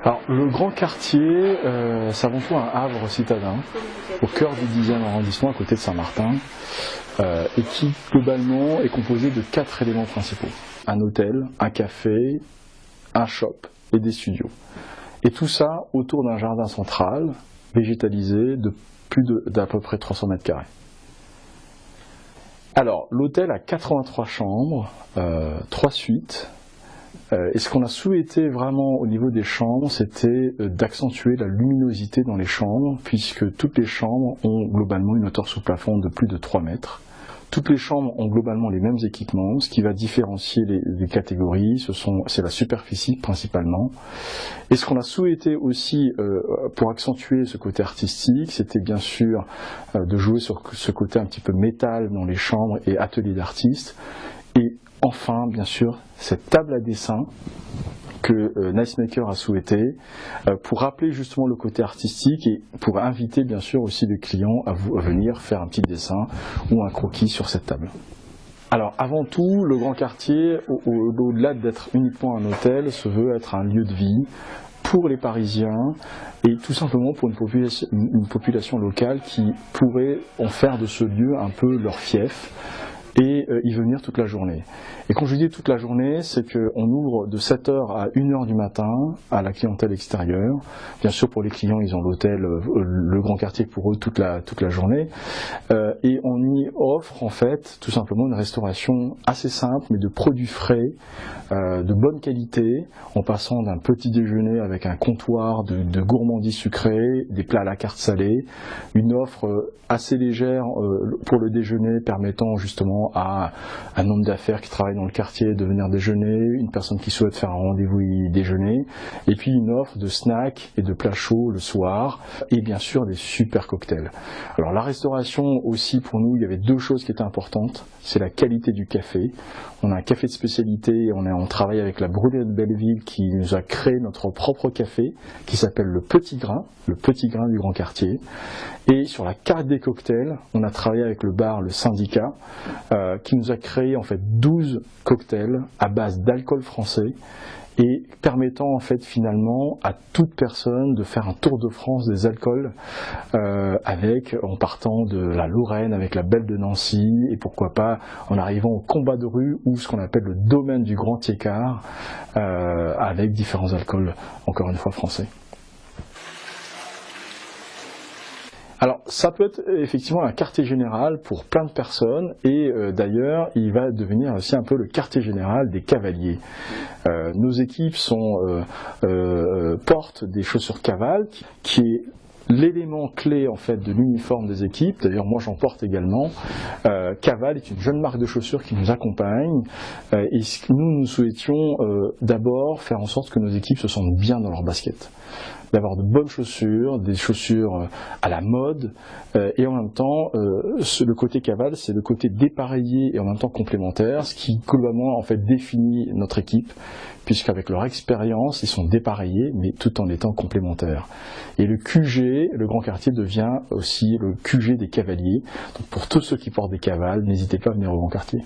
Alors, le Grand Quartier, c'est avant tout un havre citadin, au cœur du 10e arrondissement, à côté de Saint-Martin, et qui, globalement, est composé de 4 éléments principaux. Un hôtel, un café, un shop et des studios. Et tout ça autour d'un jardin central, végétalisé, de d'à peu près 300 mètres carrés. Alors, l'hôtel a 83 chambres, 3 suites. Et ce qu'on a souhaité vraiment au niveau des chambres, c'était d'accentuer la luminosité dans les chambres, puisque toutes les chambres ont globalement une hauteur sous plafond de plus de 3 mètres. Toutes les chambres ont globalement les mêmes équipements. Ce qui va différencier les catégories, c'est la superficie principalement. Et ce qu'on a souhaité aussi pour accentuer ce côté artistique, c'était bien sûr de jouer sur ce côté un petit peu métal dans les chambres et ateliers d'artistes. Et enfin, bien sûr, cette table à dessin que Nicemaker a souhaité pour rappeler justement le côté artistique et pour inviter bien sûr aussi les clients à venir faire un petit dessin ou un croquis sur cette table. Alors avant tout, le Grand Quartier, au-delà d'être uniquement un hôtel, se veut être un lieu de vie pour les Parisiens et tout simplement pour une population locale qui pourrait en faire de ce lieu un peu leur fief et y venir toute la journée. Et quand je dis toute la journée, c'est qu'on ouvre de 7h à 1h du matin à la clientèle extérieure. Bien sûr, pour les clients, ils ont l'hôtel, le Grand Quartier pour eux toute la journée. Et on y offre en fait tout simplement une restauration assez simple, mais de produits frais, de bonne qualité, en passant d'un petit déjeuner avec un comptoir de gourmandises sucrées, des plats à la carte salée, une offre assez légère pour le déjeuner permettant justement à un homme d'affaires qui travaille dans le quartier de venir déjeuner, une personne qui souhaite faire un rendez-vous y déjeuner, et puis une offre de snacks et de plats chauds le soir, et bien sûr des super cocktails. Alors la restauration aussi pour nous, il y avait 2 choses qui étaient importantes, c'est la qualité du café. On a un café de spécialité, on travaille avec la Brûlée de Belleville qui nous a créé notre propre café, qui s'appelle le Petit Grain du Grand Quartier. Et sur la carte des cocktails, on a travaillé avec le bar Le Syndicat, qui nous a créé en fait 12 cocktails à base d'alcool français et permettant en fait finalement à toute personne de faire un tour de France des alcools en partant de la Lorraine avec la Belle de Nancy et pourquoi pas en arrivant au combat de rue ou ce qu'on appelle le domaine du Grand Écart avec différents alcools encore une fois français. Alors, ça peut être effectivement un quartier général pour plein de personnes et d'ailleurs, il va devenir aussi un peu le quartier général des cavaliers. Nos équipes portent des chaussures cavales qui est l'élément clé en fait de l'uniforme des équipes. D'ailleurs, moi j'en porte également. Caval est une jeune marque de chaussures qui nous accompagne et nous souhaitions d'abord faire en sorte que nos équipes se sentent bien dans leur basket. D'avoir de bonnes chaussures, des chaussures à la mode, et en même temps, le côté Caval, c'est le côté dépareillé et en même temps complémentaire, ce qui globalement en fait définit notre équipe, puisqu'avec leur expérience, ils sont dépareillés, mais tout en étant complémentaires. Et le QG, le Grand Quartier, devient aussi le QG des cavaliers. Donc pour tous ceux qui portent des cavales, n'hésitez pas à venir au Grand Quartier.